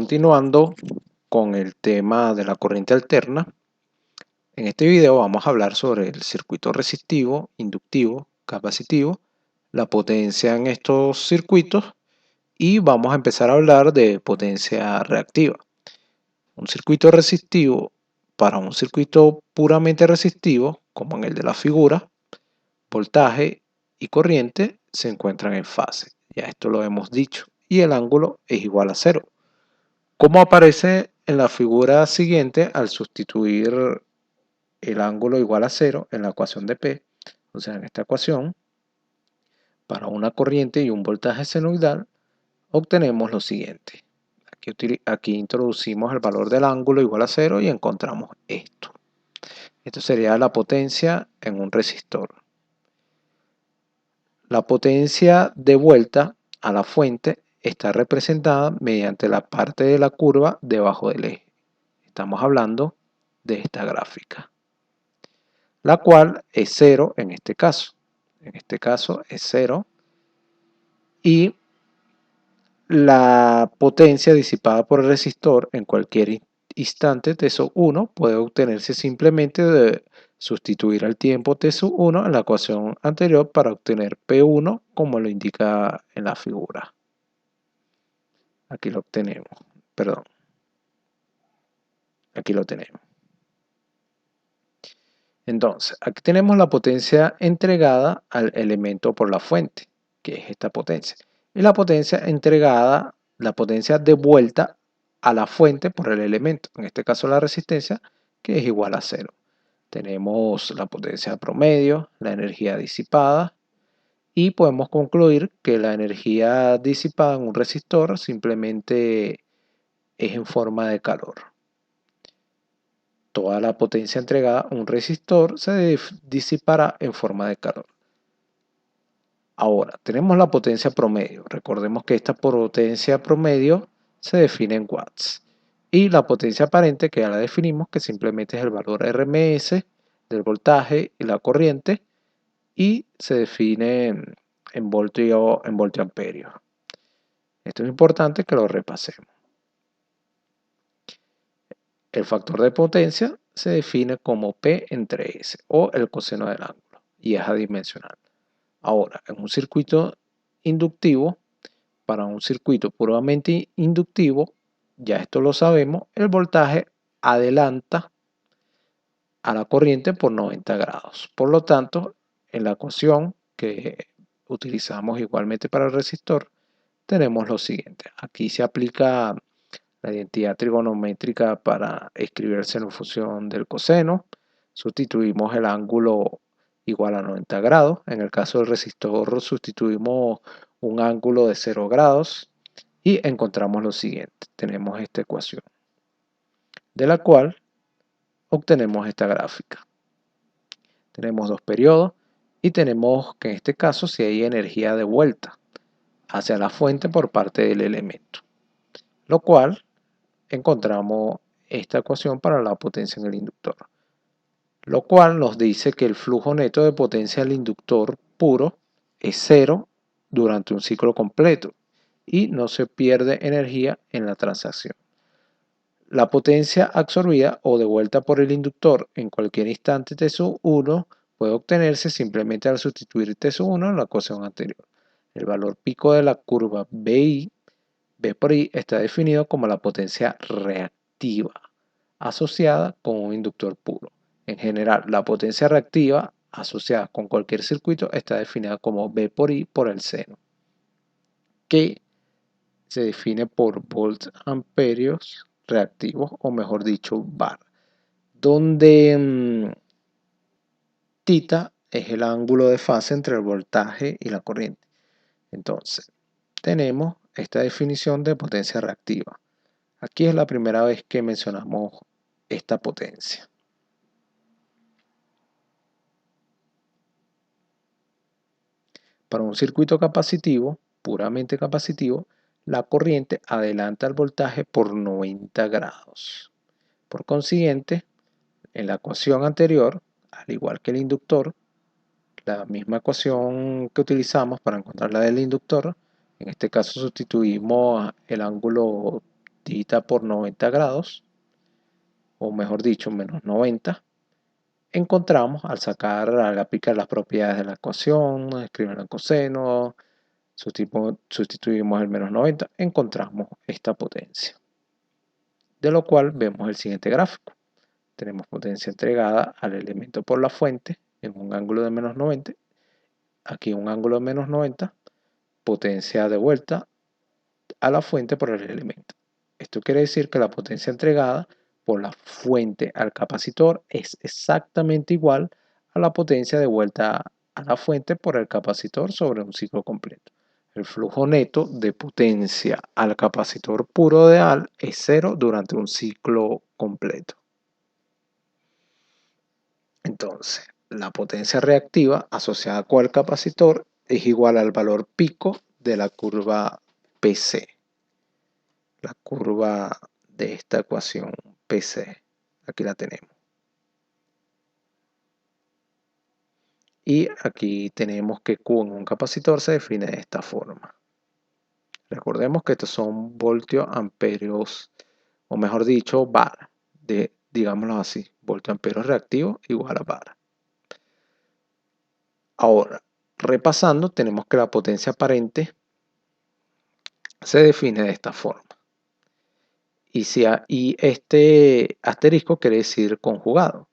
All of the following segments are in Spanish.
Continuando con el tema de la corriente alterna, en este video vamos a hablar sobre el circuito resistivo, inductivo, capacitivo, la potencia en estos circuitos y vamos a empezar a hablar de potencia reactiva. Un circuito resistivo, para un circuito puramente resistivo, como en el de la figura, voltaje y corriente se encuentran en fase. Ya esto lo hemos dicho. Y el ángulo es igual a cero. Como aparece en la figura siguiente, al sustituir el ángulo igual a cero en la ecuación de P, o sea, en esta ecuación, para una corriente y un voltaje senoidal, obtenemos lo siguiente. Aquí introducimos el valor del ángulo igual a cero y encontramos esto. Esto sería la potencia en un resistor. La potencia de vuelta a la fuente está representada mediante la parte de la curva debajo del eje. Estamos hablando de esta gráfica, la cual es cero en este caso. En este caso es cero. Y la potencia disipada por el resistor en cualquier instante T1 puede obtenerse simplemente de sustituir al tiempo T1 en la ecuación anterior para obtener P1 como lo indica en la figura. Aquí lo obtenemos, perdón. Aquí lo tenemos. Entonces, aquí tenemos la potencia entregada al elemento por la fuente, que es esta potencia. Y la potencia entregada, la potencia de vuelta a la fuente por el elemento, en este caso la resistencia, que es igual a cero. Tenemos la potencia promedio, la energía disipada, y podemos concluir que la energía disipada en un resistor simplemente es en forma de calor. Toda la potencia entregada a un resistor se disipará en forma de calor. Ahora, tenemos la potencia promedio. Recordemos que esta potencia promedio se define en watts. Y la potencia aparente, que ya la definimos, que simplemente es el valor RMS del voltaje y la corriente, y se define en voltio amperio. Esto es importante que lo repasemos. El factor de potencia se define como P entre S o el coseno del ángulo y es adimensional. Ahora, en un circuito inductivo, para un circuito puramente inductivo, ya esto lo sabemos, el voltaje adelanta a la corriente por 90 grados. Por lo tanto, en la ecuación que utilizamos igualmente para el resistor, tenemos lo siguiente. Aquí se aplica la identidad trigonométrica para escribirse en función del coseno. Sustituimos el ángulo igual a 90 grados. En el caso del resistor sustituimos un ángulo de 0 grados y encontramos lo siguiente. Tenemos esta ecuación, de la cual obtenemos esta gráfica. Tenemos dos periodos y tenemos que en este caso si hay energía de vuelta hacia la fuente por parte del elemento, lo cual encontramos esta ecuación para la potencia en el inductor, lo cual nos dice que el flujo neto de potencia del inductor puro es cero durante un ciclo completo y no se pierde energía en la transacción. La potencia absorbida o devuelta por el inductor en cualquier instante T1 puede obtenerse simplemente al sustituir T1 en la ecuación anterior. El valor pico de la curva BI B por I está definido como la potencia reactiva asociada con un inductor puro. En general, la potencia reactiva asociada con cualquier circuito está definida como B por I por el seno, que se define por volts amperios reactivos, o mejor dicho, bar, donde θ es el ángulo de fase entre el voltaje y la corriente. Entonces, tenemos esta definición de potencia reactiva. Aquí es la primera vez que mencionamos esta potencia. Para un circuito capacitivo, puramente capacitivo, la corriente adelanta el voltaje por 90 grados. Por consiguiente, en la ecuación anterior, al igual que el inductor, la misma ecuación que utilizamos para encontrar la del inductor, en este caso sustituimos el ángulo digita por 90 grados, o mejor dicho, menos 90, encontramos al aplicar las propiedades de la ecuación, escribir el coseno, sustituimos el menos 90, encontramos esta potencia. De lo cual vemos el siguiente gráfico. Tenemos potencia entregada al elemento por la fuente en un ángulo de menos 90, aquí un ángulo de menos 90, potencia de vuelta a la fuente por el elemento. Esto quiere decir que la potencia entregada por la fuente al capacitor es exactamente igual a la potencia de vuelta a la fuente por el capacitor sobre un ciclo completo. El flujo neto de potencia al capacitor puro de AL es 0 durante un ciclo completo. Entonces, la potencia reactiva asociada con el capacitor es igual al valor pico de la curva PC. La curva de esta ecuación PC. Aquí la tenemos. Y aquí tenemos que Q en un capacitor se define de esta forma. Recordemos que estos son voltios, amperios, o mejor dicho, var. Digámoslo así, voltio amperios reactivo igual a var. Ahora, repasando, tenemos que la potencia aparente se define de esta forma. Y este asterisco quiere decir conjugado,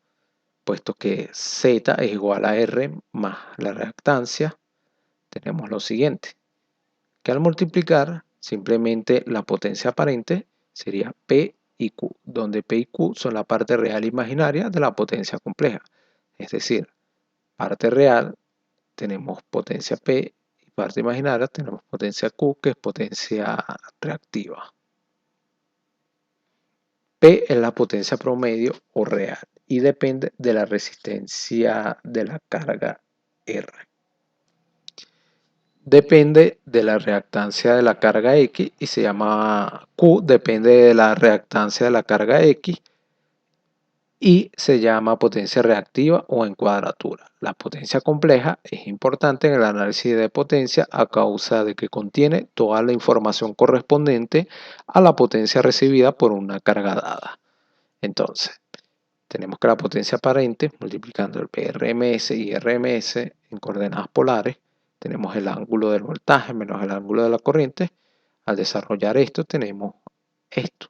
puesto que Z es igual a R más la reactancia, tenemos lo siguiente, que al multiplicar simplemente la potencia aparente sería P y Q, donde P y Q son la parte real imaginaria de la potencia compleja. Es decir, parte real tenemos potencia P y parte imaginaria tenemos potencia Q, que es potencia reactiva. P es la potencia promedio o real y depende de la resistencia de la carga R. Depende de la reactancia de la carga X y se llama Q, depende de la reactancia de la carga X y se llama potencia reactiva o en cuadratura. La potencia compleja es importante en el análisis de potencia a causa de que contiene toda la información correspondiente a la potencia recibida por una carga dada. Entonces, tenemos que la potencia aparente, multiplicando el PRMS y RMS en coordenadas polares, tenemos el ángulo del voltaje menos el ángulo de la corriente. Al desarrollar esto, tenemos esto,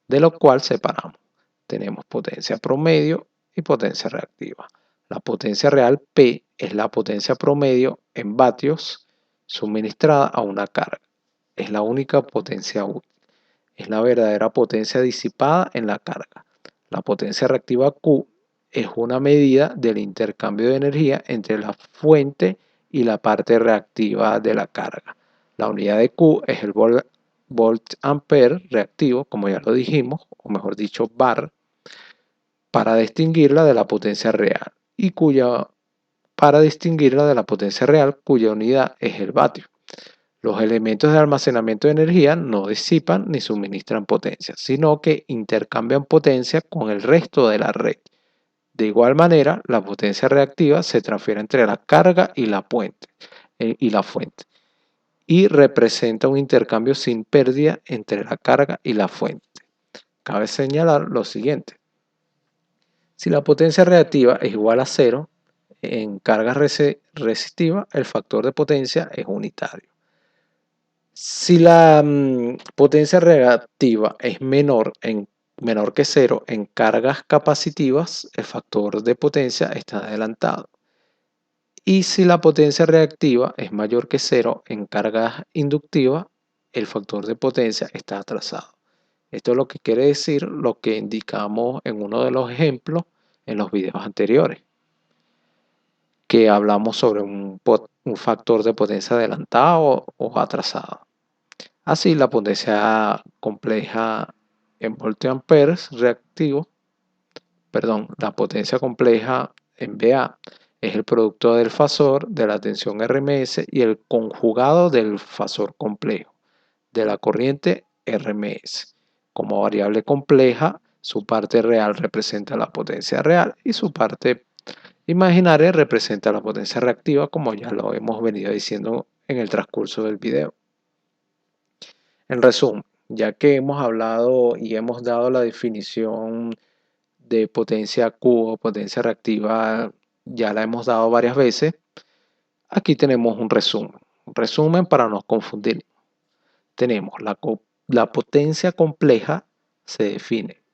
de lo cual separamos. Tenemos potencia promedio y potencia reactiva. La potencia real P es la potencia promedio en vatios suministrada a una carga. Es la única potencia útil. Es la verdadera potencia disipada en la carga. La potencia reactiva Q es una medida del intercambio de energía entre la fuente y la parte reactiva de la carga. La unidad de Q es el volt ampere reactivo, como ya lo dijimos, o mejor dicho, var, para distinguirla de la potencia real y para distinguirla de la potencia real cuya unidad es el vatio. Los elementos de almacenamiento de energía no disipan ni suministran potencia, sino que intercambian potencia con el resto de la red. De igual manera, la potencia reactiva se transfiere entre la carga y la fuente y representa un intercambio sin pérdida entre la carga y la fuente. Cabe señalar lo siguiente. Si la potencia reactiva es igual a 0, en carga resistiva el factor de potencia es unitario. Si la potencia reactiva es menor que 0 en cargas capacitivas, el factor de potencia está adelantado. Y si la potencia reactiva es mayor que 0 en cargas inductivas, el factor de potencia está atrasado. Esto es lo que quiere decir lo que indicamos en uno de los ejemplos en los videos anteriores, que hablamos sobre un factor de potencia adelantado o atrasado. Así, la potencia compleja en voltiamperes reactivo, la potencia compleja en VA es el producto del fasor de la tensión RMS y el conjugado del fasor complejo de la corriente RMS. Como variable compleja, su parte real representa la potencia real y su parte imaginaria representa la potencia reactiva, como ya lo hemos venido diciendo en el transcurso del video. En resumen, ya que hemos hablado y hemos dado la definición de potencia Q o potencia reactiva, ya la hemos dado varias veces. Aquí tenemos un resumen para no confundir. Tenemos la potencia compleja, se define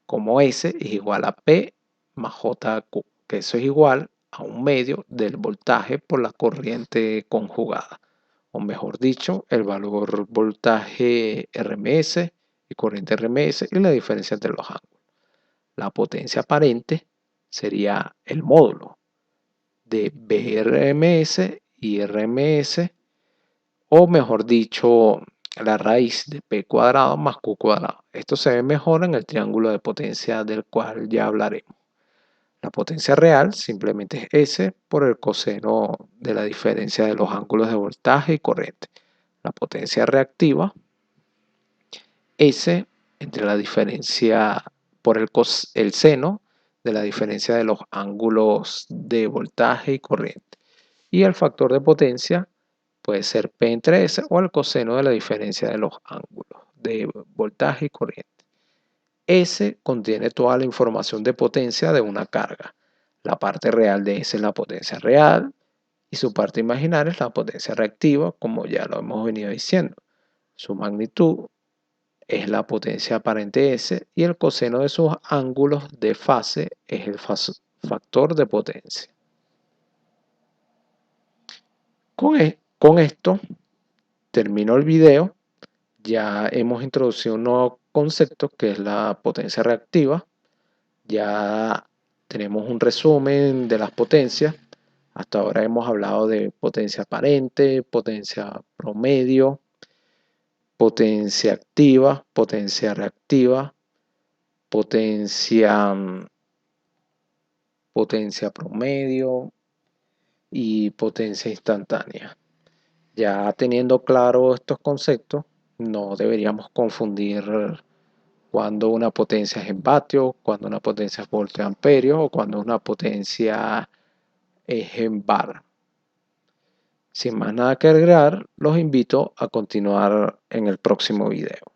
como S es igual a P más JQ, que eso es igual a un medio del voltaje por la corriente conjugada, o mejor dicho, el valor voltaje RMS y corriente RMS y la diferencia entre los ángulos. La potencia aparente sería el módulo de BRMS y RMS, o mejor dicho, la raíz de P cuadrado más Q cuadrado. Esto se ve mejor en el triángulo de potencia del cual ya hablaremos. La potencia real simplemente es S por el coseno de la diferencia de los ángulos de voltaje y corriente. La potencia reactiva, S entre la diferencia por el seno de la diferencia de los ángulos de voltaje y corriente. Y el factor de potencia puede ser P entre S o el coseno de la diferencia de los ángulos de voltaje y corriente. S contiene toda la información de potencia de una carga. La parte real de S es la potencia real y su parte imaginaria es la potencia reactiva, como ya lo hemos venido diciendo. Su magnitud es la potencia aparente S y el coseno de sus ángulos de fase es el factor de potencia. Con esto termino el video. Ya hemos introducido un nuevo concepto que es la potencia reactiva. Ya tenemos un resumen de las potencias. Hasta ahora hemos hablado de potencia aparente, potencia promedio, potencia activa, potencia reactiva, potencia, potencia promedio y potencia instantánea. Ya teniendo claro estos conceptos, no deberíamos confundir cuando una potencia es en vatios, cuando una potencia es voltio amperio o cuando una potencia es en bar. Sin más nada que agregar, los invito a continuar en el próximo video.